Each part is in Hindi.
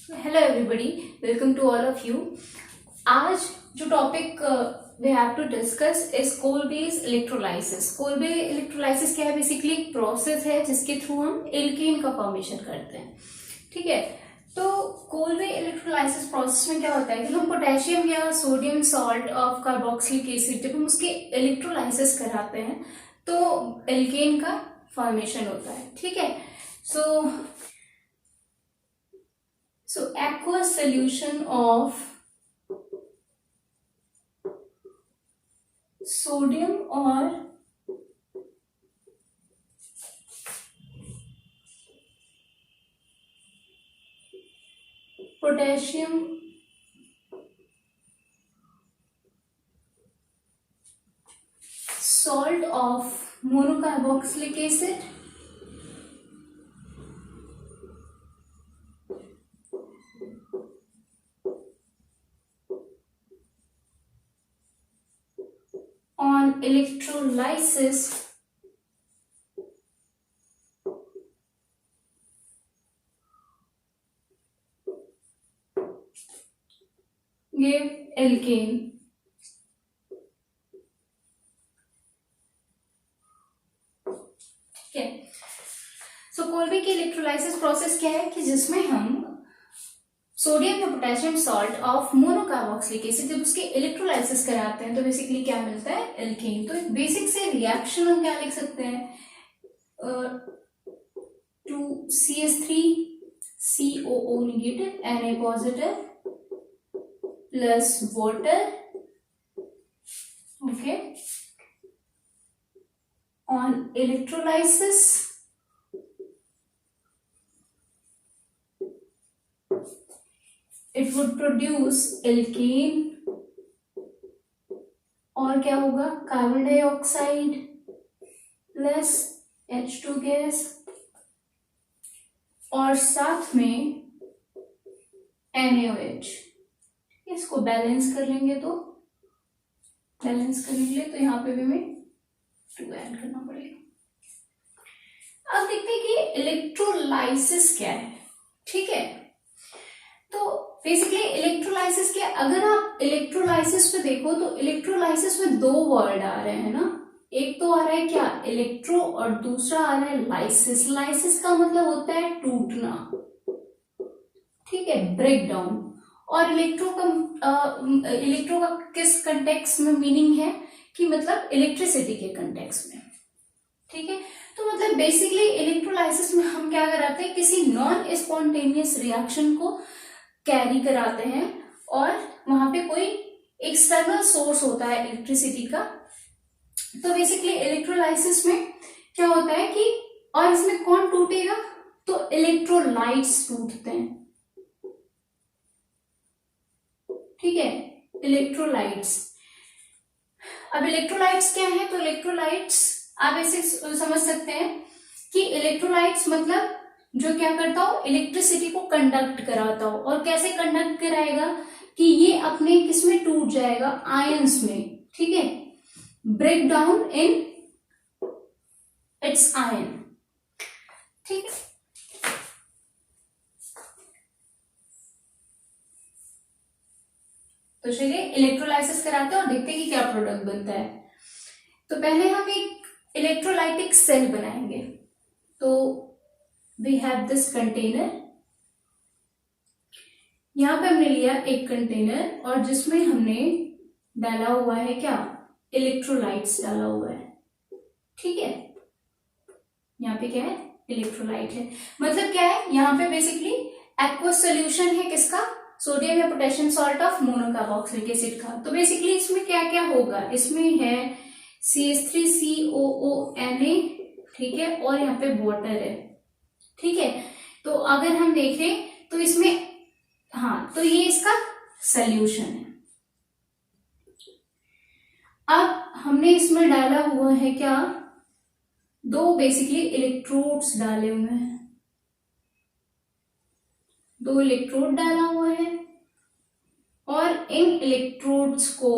Hello everybody, welcome to all of you. आज जो topic we have to discuss is Kolbe's electrolysis. Kolbe's electrolysis क्या है? बेसिकली एक प्रोसेस है जिसके थ्रू हम एल्केन का फॉर्मेशन करते हैं। ठीक है, तो कोल बेस इलेक्ट्रोलाइसिस प्रोसेस में क्या होता है कि हम पोटेशियम या sodium salt of carboxylic acid जब हम उसके इलेक्ट्रोलाइसिस कराते हैं तो एल्केन का फॉर्मेशन होता है। ठीक है, So aqueous solution of sodium or potassium salt of monocarboxylic acid on electrolysis give alkane। ठीक है, सो कोलबे की इलेक्ट्रोलाइसिस प्रोसेस क्या है कि जिसमें हम सोडियम या potassium salt of monocarboxylic acid जब उसके इलेक्ट्रोलाइसिस कराते हैं तो बेसिकली क्या मिलता है? एल्केन। तो एक बेसिक से रिएक्शन हम क्या लिख सकते हैं? 2CH3 COO negative Na positive plus water, okay, on electrolysis it would produce alkane. और क्या होगा? Carbon dioxide plus H2 gas और साथ में NaOH। इसको बैलेंस कर लेंगे तो यहाँ पे भी हमें 2 ऐड करना पड़ेगा। अब देखते हैं कि इलेक्ट्रोलाइसिस क्या है। ठीक है, तो बेसिकली इलेक्ट्रोलाइसिस क्या, अगर आप इलेक्ट्रोलाइसिस पे देखो तो इलेक्ट्रोलाइसिस में 2 वर्ड आ रहे हैं ना। एक तो आ रहा है क्या? इलेक्ट्रो, और दूसरा आ रहा है लाइसिस। लाइसिस का मतलब होता है टूटना, ठीक है, ब्रेक डाउन। और इलेक्ट्रो का किस कंटेक्स्ट में मीनिंग है कि मतलब इलेक्ट्रिसिटी के कंटेक्स्ट में। ठीक है, तो मतलब बेसिकली इलेक्ट्रोलाइसिस में हम क्या कराते हैं? किसी नॉन स्पॉन्टेनियस रिएक्शन को कैरी कराते हैं और वहां पे कोई एक्सटर्नल सोर्स होता है इलेक्ट्रिसिटी का। तो बेसिकली इलेक्ट्रोलाइसिस में क्या होता है कि, और इसमें कौन टूटेगा? तो इलेक्ट्रोलाइट्स टूटते हैं। ठीक है, इलेक्ट्रोलाइट्स। अब इलेक्ट्रोलाइट्स क्या है? तो इलेक्ट्रोलाइट्स आप ऐसे समझ सकते हैं कि इलेक्ट्रोलाइट्स मतलब जो क्या करता हो? इलेक्ट्रिसिटी को कंडक्ट कराता हो। और कैसे कंडक्ट कराएगा कि ये अपने किसमें टूट जाएगा? आयंस में। ठीक है, break down in its ion. ठीक है, तो चलिए इलेक्ट्रोलाइसिस कराते हैं और देखते हैं कि क्या प्रोडक्ट बनता है। तो पहले हम एक इलेक्ट्रोलाइटिक सेल बनाएंगे। तो वी हैव दिस कंटेनर। यहां पे हमने लिया एक कंटेनर और जिसमें हमने डाला हुआ है क्या? इलेक्ट्रोलाइट्स डाला हुआ है। ठीक है, यहाँ पे क्या है? इलेक्ट्रोलाइट है। मतलब क्या है? यहाँ पे बेसिकली एक्वस सोल्यूशन है किसका? सोडियम या potassium salt of monocarboxylic acid का। तो बेसिकली इसमें क्या क्या होगा? इसमें है CH3COO Na, ठीक है, और यहाँ पे वाटर है। ठीक है, तो अगर हम देखें तो इसमें, हाँ, तो ये इसका सोल्यूशन है। अब हमने इसमें डाला हुआ है क्या? 2 बेसिकली इलेक्ट्रोड्स डाले हुए हैं। 2 इलेक्ट्रोड डाला हुआ है और इन इलेक्ट्रोड्स को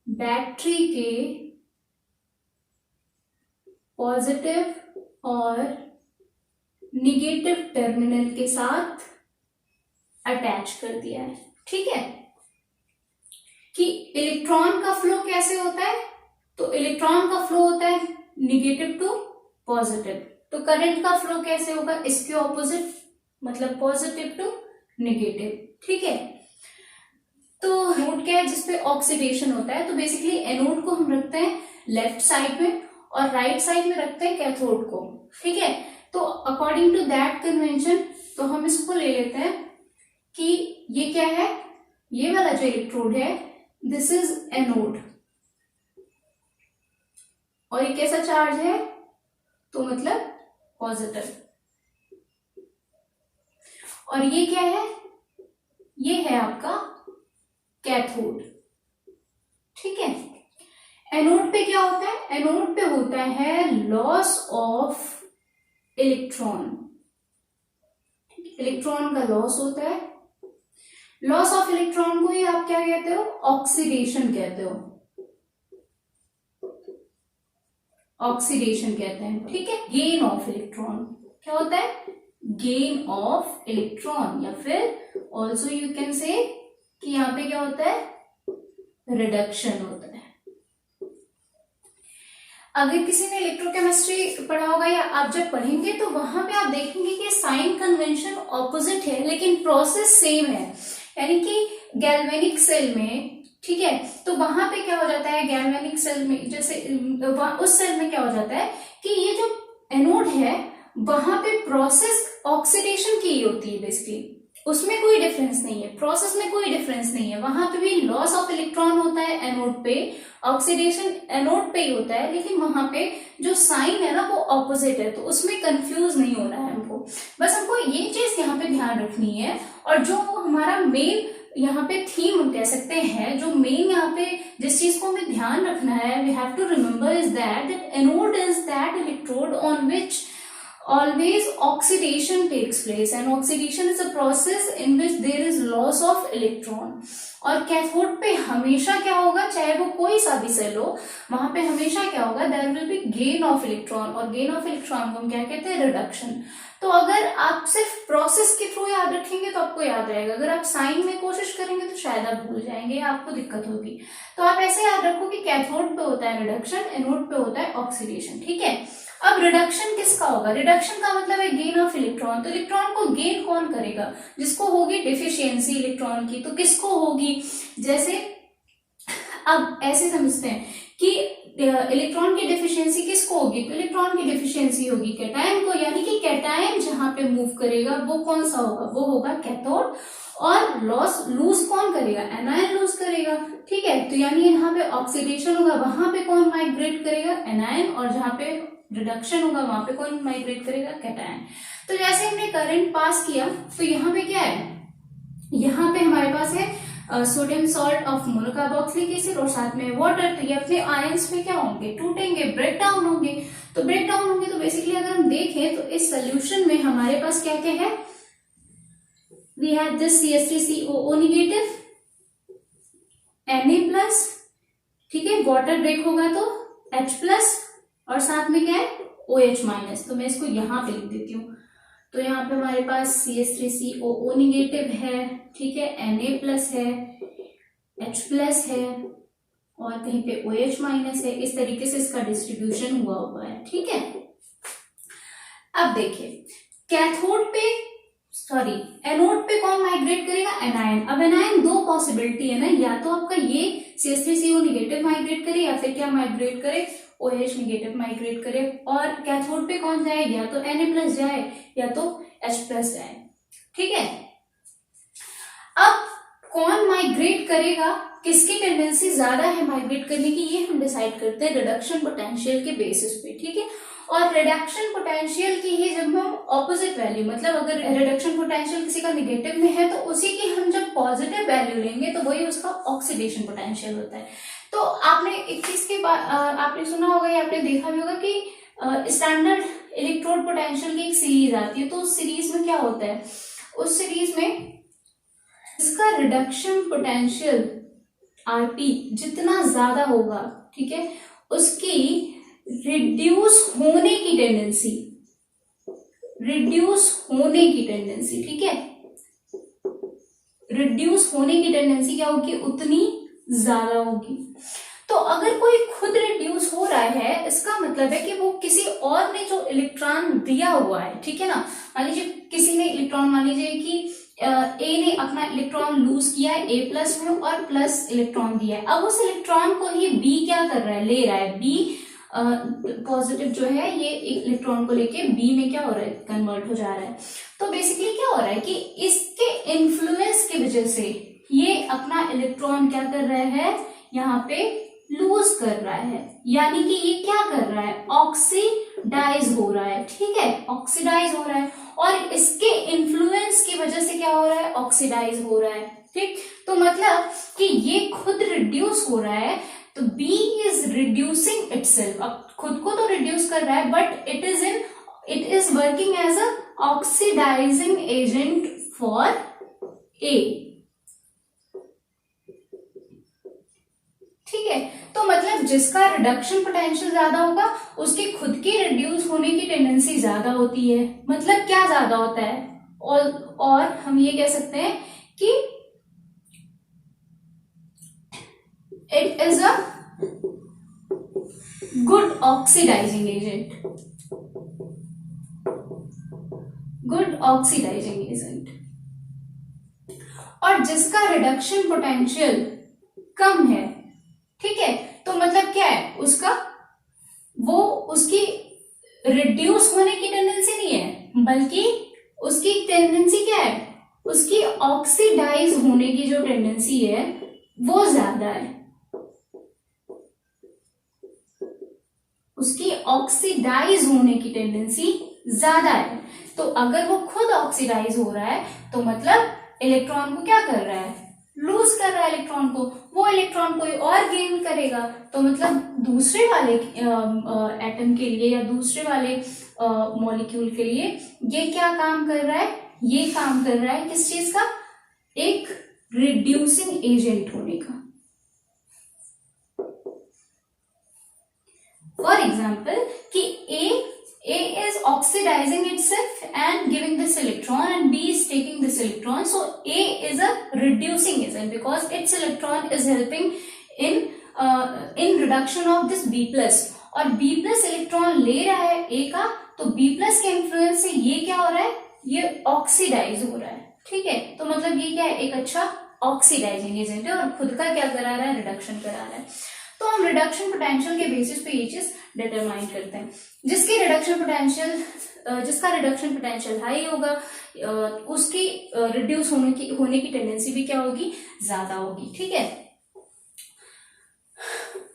बैटरी के पॉजिटिव और निगेटिव टर्मिनल के साथ अटैच कर दिया है, ठीक है। कि इलेक्ट्रॉन का फ्लो कैसे होता है, तो इलेक्ट्रॉन का फ्लो होता है निगेटिव टू पॉजिटिव, तो करंट का फ्लो कैसे होगा, इसके ऑपोजिट, मतलब पॉजिटिव टू नेगेटिव, ठीक है। तो एनोड क्या है, जिसपे ऑक्सीडेशन होता है, तो बेसिकली एनोड को हम रखते हैं लेफ्ट साइड में और राइट साइड में रखते हैं कैथोड को, ठीक है। तो अकॉर्डिंग टू दैट कन्वेंशन, तो हम इसको ले लेते हैं कि ये क्या है, ये वाला जो इलेक्ट्रोड है, दिस इज एनोड, और ये कैसा चार्ज है, तो मतलब पॉजिटिव, और ये क्या है, ये है आपका कैथोड, ठीक है। एनोड पे क्या होता है, एनोड पे होता है लॉस ऑफ इलेक्ट्रॉन, इलेक्ट्रॉन का लॉस होता है, लॉस ऑफ इलेक्ट्रॉन को ही आप क्या कहते हो, ऑक्सीडेशन कहते हो, ऑक्सीडेशन कहते हैं, ठीक है। गेन ऑफ इलेक्ट्रॉन क्या होता है, गेन ऑफ इलेक्ट्रॉन, या फिर ऑल्सो यू कैन से कि यहाँ पे क्या होता है, रिडक्शन होता है। अगर किसी ने इलेक्ट्रोकेमिस्ट्री पढ़ा होगा या आप जब पढ़ेंगे तो वहां पे आप देखेंगे कि साइन कन्वेंशन ऑपोजिट है लेकिन प्रोसेस सेम है, यानी कि गैल्वेनिक सेल में, ठीक है, तो वहां पे क्या हो जाता है, गैल्वेनिक सेल में जैसे उस सेल में क्या हो जाता है कि ये जो एनोड है वहां पे प्रोसेस ऑक्सीडेशन की होती है, बेसिकली उसमें कोई डिफरेंस नहीं है, प्रोसेस में कोई डिफरेंस नहीं है, वहां पे भी लॉस ऑफ इलेक्ट्रॉन होता है एनोड पे, ऑक्सीडेशन एनोड पे ही होता है, लेकिन वहां पे जो साइन है ना वो ऑपोजिट है, तो उसमें कंफ्यूज नहीं होना है हमको, बस हमको ये चीज यहाँ पे ध्यान रखनी है। और जो हमारा मेन यहाँ पे थीम हम कह सकते हैं, जो मेन यहाँ पे जिस चीज को हमें ध्यान रखना है, we have to remember is that anode is that electrode on which always oxidation takes place, and oxidation is a process in which there is loss of electron। और कैथोड पे हमेशा क्या होगा, चाहे वो कोई सा भी सेल हो, वहां पे हमेशा क्या होगा, there will be gain of electron, और गेन ऑफ इलेक्ट्रॉन को हम क्या कहते हैं, रिडक्शन। तो अगर आप सिर्फ प्रोसेस के थ्रू याद रखेंगे तो आपको याद रहेगा, अगर आप साइन में कोशिश करेंगे तो शायद आप भूल जाएंगे, आपको दिक्कत होगी। तो आप ऐसे याद रखो कि कैथोड पे होता है रिडक्शन, एनोड पे होता है ऑक्सीडेशन, ठीक है। अब रिडक्शन किसका होगा, रिडक्शन का मतलब है गेन ऑफ इलेक्ट्रॉन, तो इलेक्ट्रॉन को गेन कौन करेगा, जिसको होगी डिफिशियंसी इलेक्ट्रॉन की, तो किसको होगी, जैसे अब ऐसे समझते हैं कि इलेक्ट्रॉन की डिफिशियंसी किसको होगी, तो इलेक्ट्रॉन की डिफिशियंसी होगी कैटायन को, यानी कि कैटायन जहां पे मूव करेगा वो कौन सा होगा, वो होगा कैथोड, और लॉस लूज कौन करेगा, एनायन लूज करेगा, ठीक है। तो यानी यहाँ पे ऑक्सीडेशन होगा, वहां पे कौन माइग्रेट करेगा, एनायन, और जहां पे रिडक्शन होगा वहां पे कौन माइग्रेट करेगा, कैटायन। तो जैसे हमने करंट पास किया, तो यहाँ पे क्या है, यहाँ पे हमारे पास है sodium salt of monocarboxylic acid और साथ में वाटर, तो ये अपने आयंस में क्या होंगे, टूटेंगे, ब्रेक डाउन होंगे। तो ब्रेक डाउन होंगे तो बेसिकली अगर हम देखें तो इस सोल्यूशन में हमारे पास क्या क्या है, we have this CH3COO negative, Na+, ठीक है, वाटर ब्रेक होगा तो H+, और साथ में क्या है, OH-। तो मैं इसको यहाँ पे लिख देती हूँ, तो यहाँ पे हमारे पास CH3COO नेगेटिव है, ठीक है, Na+ है, H+ है, और कहीं पे OH- है, इस तरीके से इसका डिस्ट्रीब्यूशन हुआ है, ठीक है। अब देखिए कैथोड पे, सॉरी एनोड पे कौन माइग्रेट करेगा, एनायन। अब एनायन दो पॉसिबिलिटी है ना, या तो आपका ये CH3CO नेगेटिव माइग्रेट करे, या फिर क्या माइग्रेट करे, OH नेगेटिव माइग्रेट करे, और कैथोड पे कौन जाए, या तो Na+ जाए या तो H+ जाए, ठीक है। अब कौन माइग्रेट करेगा, किसकी टेंडेंसी ज्यादा है माइग्रेट करने की, ये हम डिसाइड करते हैं रिडक्शन पोटेंशियल के बेसिस पे, ठीक है। और रिडक्शन पोटेंशियल की ही जब हम ऑपोजिट वैल्यू, मतलब अगर रिडक्शन पोटेंशियल किसी का नेगेटिव में है तो उसी की हम जब पॉजिटिव वैल्यू लेंगे तो वही उसका ऑक्सीडेशन पोटेंशियल होता है। तो आपने एक चीज के बाद आपने सुना होगा या आपने देखा भी होगा कि स्टैंडर्ड इलेक्ट्रोड पोटेंशियल की एक सीरीज आती है, तो उस सीरीज में क्या होता है, उस सीरीज में इसका रिडक्शन पोटेंशियल RP जितना ज्यादा होगा, ठीक है, उसकी रिड्यूस होने की टेंडेंसी, ठीक है, रिड्यूस होने की टेंडेंसी क्या होगी, उतनी ज्यादा होगी। तो अगर कोई खुद रिड्यूस हो रहा है, इसका मतलब है कि वो किसी और ने जो इलेक्ट्रॉन दिया हुआ है, ठीक है ना, मान लीजिए किसी ने इलेक्ट्रॉन, मान लीजिए कि ए ने अपना इलेक्ट्रॉन लूज किया है ए प्लस में और प्लस इलेक्ट्रॉन दिया है। अब उस इलेक्ट्रॉन को ही बी क्या कर रहा है, ले रहा है। बी पॉजिटिव जो है ये इलेक्ट्रॉन को लेके बी में क्या हो रहा है, कन्वर्ट हो जा रहा है। तो बेसिकली क्या हो रहा है कि इसके इन्फ्लुएंस की वजह से ये अपना इलेक्ट्रॉन क्या कर रहा है, यहाँ पे लूज कर रहा है, यानी कि ये क्या कर रहा है, ऑक्सीडाइज हो रहा है। ठीक है, ऑक्सीडाइज हो रहा है, और इसके इन्फ्लुएंस की वजह से क्या हो रहा है, ऑक्सीडाइज हो रहा है। ठीक, तो मतलब कि ये खुद रिड्यूस हो रहा है, तो B इज रिड्यूसिंग इटसेल्फ, अब खुद को तो रिड्यूस कर रहा है, but it is working as a oxidizing agent for A। ठीक है, तो मतलब जिसका रिडक्शन पोटेंशियल ज्यादा होगा उसकी खुद की रिड्यूस होने की टेंडेंसी ज्यादा होती है। मतलब क्या ज्यादा होता है, और हम ये कह सकते हैं कि it is a good oxidizing agent, good oxidizing agent. और जिसका रिडक्शन पोटेंशियल कम है, ठीक है, तो मतलब क्या है उसका, वो उसकी रिड्यूस होने की टेंडेंसी नहीं है, बल्कि उसकी टेंडेंसी क्या है, उसकी ऑक्सीडाइज होने की जो टेंडेंसी है वो ज्यादा है, उसकी ऑक्सीडाइज होने की टेंडेंसी ज्यादा है। तो अगर वो खुद ऑक्सीडाइज हो रहा है तो मतलब इलेक्ट्रॉन को क्या कर रहा है, लूज कर रहा है इलेक्ट्रॉन को, वो इलेक्ट्रॉन कोई और गेन करेगा। तो मतलब दूसरे वाले एटम के लिए या दूसरे वाले मॉलिक्यूल के लिए ये क्या काम कर रहा है, ये काम कर रहा है किस चीज का, एक रिड्यूसिंग एजेंट होने का। फॉर एग्जाम्पल कि A is oxidizing itself and giving this electron, and B is taking this electron. So A is a reducing agent because its electron is helping in reduction of this B plus, और B plus इलेक्ट्रॉन ले रहा है A का, तो B plus के इन्फ्लुएंस से ये क्या हो रहा है, ये ऑक्सीडाइज हो रहा है। ठीक है, तो मतलब ये क्या है, एक अच्छा ऑक्सीडाइजिंग एजेंट है, और खुद का क्या करा रहा है, रिडक्शन करा रहा है। तो हम रिडक्शन पोटेंशियल के बेसिस पे ये चीज डिटरमाइन करते हैं। जिसका रिडक्शन पोटेंशियल हाई होगा उसकी रिड्यूस होने की टेंडेंसी भी क्या होगी, ज्यादा होगी। ठीक है,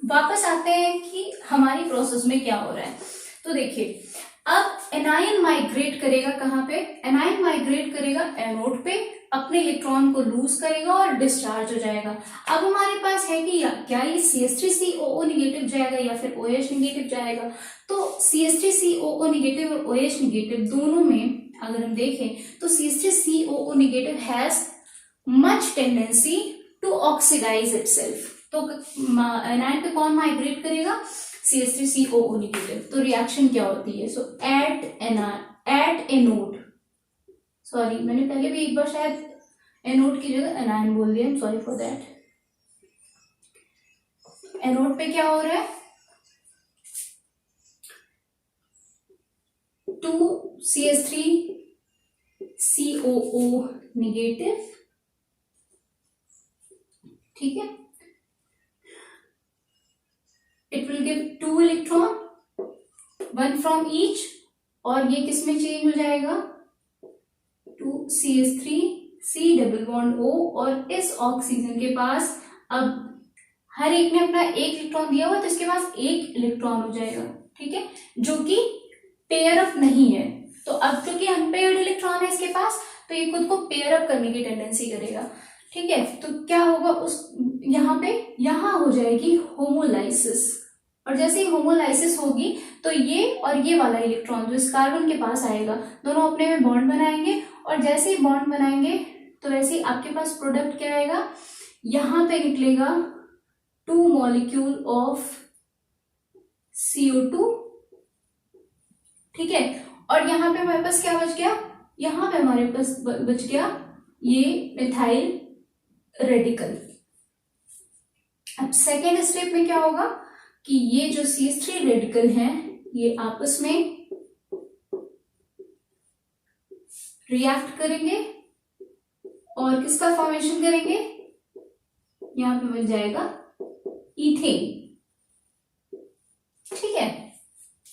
वापस आते हैं कि हमारी प्रोसेस में क्या हो रहा है। तो देखिए, अब एनायन माइग्रेट करेगा कहाँ पे, एनायन माइग्रेट करेगा एनोड पे, अपने इलेक्ट्रॉन को लूज करेगा और डिस्चार्ज हो जाएगा। अब हमारे पास है कि क्या ये CH3COO नेगेटिव जाएगा या फिर OH नेगेटिव जाएगा। तो CH3COO नेगेटिव और OH नेगेटिव दोनों में अगर हम देखें तो CH3COO negative has much tendency to oxidize itself. तो एनायन पे कौन माइग्रेट करेगा, CH3COO नेगेटिव। तो रिएक्शन क्या होती है, सो एट एनोड, सॉरी मैंने पहले भी एक बार शायद एनोड की जगह एनायन बोल दिया, सॉरी फॉर दैट। एनोड पे क्या हो रहा है, 2CH3COO नेगेटिव, ठीक है, it will give 2 electron, 1 from each, और ये किस में चेंज हो जाएगा, 2CH3C डबल बॉन्ड O, और इस ऑक्सीजन के पास अब हर एक ने अपना एक इलेक्ट्रॉन दिया हुआ, तो इसके पास एक इलेक्ट्रॉन हो जाएगा। ठीक है, जो कि पेयर अप नहीं है। तो अब क्योंकि अनपेयर्ड इलेक्ट्रॉन है इसके पास, तो ये खुद को पेयर अप करने की टेंडेंसी करेगा। ठीक है, तो क्या होगा, उस यहाँ हो जाएगी होमोलाइसिस, और जैसे ही होमोलाइसिस होगी तो ये और ये वाला इलेक्ट्रॉन जो इस कार्बन के पास आएगा, दोनों अपने में बॉन्ड बनाएंगे, और जैसे ही बॉन्ड बनाएंगे तो वैसे ही आपके पास प्रोडक्ट क्या आएगा, यहाँ पे निकलेगा 2 मॉलिक्यूल ऑफ CO2। ठीक है, और यहाँ पे हमारे पास क्या बच गया, यहाँ पे हमारे पास बच गया ये मिथाइल रेडिकल। अब सेकेंड स्टेप में क्या होगा कि ये जो CH3 रेडिकल हैं ये आपस में रिएक्ट करेंगे और किसका फॉर्मेशन करेंगे, यहां पे मिल जाएगा इथेन। ठीक है,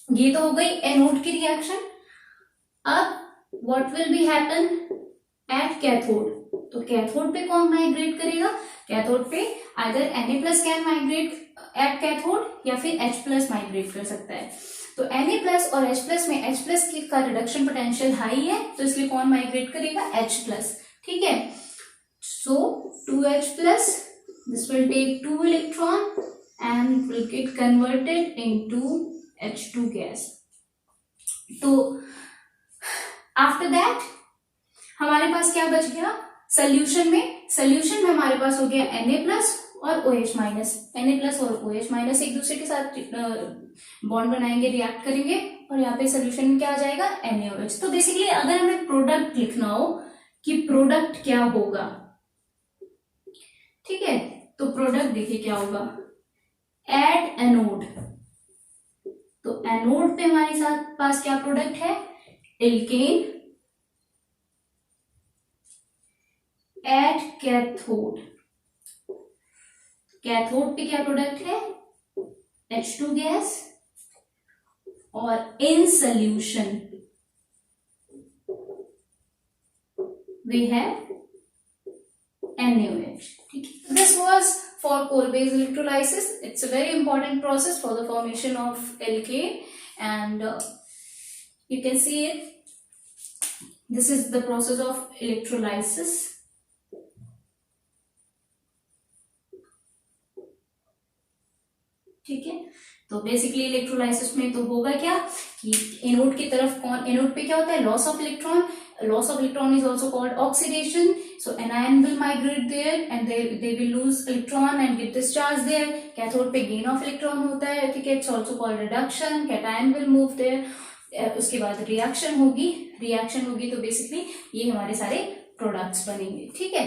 ये तो हो गई एनोड की रिएक्शन। अब what will be happen at cathode, तो कैथोड पे कौन माइग्रेट करेगा, कैथोड पे either Na+ can migrate at cathode या फिर H+ माइग्रेट कर सकता है। तो Na+ और H+ में H+ का रिडक्शन पोटेंशियल हाई है, तो इसलिए कौन माइग्रेट करेगा, H+। ठीक है, सो 2H+, this will take 2 electron and will get converted into H2 gas। तो आफ्टर दैट हमारे पास क्या बच गया सोल्यूशन में हमारे पास हो गया Na+ और OH-। Na+ और OH- एक दूसरे के साथ बॉन्ड बनाएंगे, रिएक्ट करेंगे और यहाँ पे सोल्यूशन में क्या आ जाएगा, NaOH। तो बेसिकली अगर हमें प्रोडक्ट लिखना हो कि प्रोडक्ट क्या होगा, ठीक है, तो प्रोडक्ट देखिए क्या होगा, एट एनोड। तो एनोड पे हमारे साथ पास क्या प्रोडक्ट है, एल्केन। एट कैथोड, कैथोड पे क्या प्रोडक्ट है, H2 गैस। और in solution we have NaOH। ठीक है, this was for Kolbe's electrolysis. It's a very important process for the formation of alkane and you can see it, this is the process of electrolysis। ठीक है, तो बेसिकली इलेक्ट्रोलाइसिस में तो होगा क्या कि एनोड की तरफ कौन, एनोड पे क्या होता है, loss of electron is also called oxidation. So anion will migrate there and they will lose electron and get discharge there. Cathode पे गेन ऑफ इलेक्ट्रॉन होता है, ठीक है, it's also called reduction. Cation will move there, उसके बाद रिएक्शन होगी तो बेसिकली ये हमारे सारे प्रोडक्ट्स बनेंगे। ठीक है।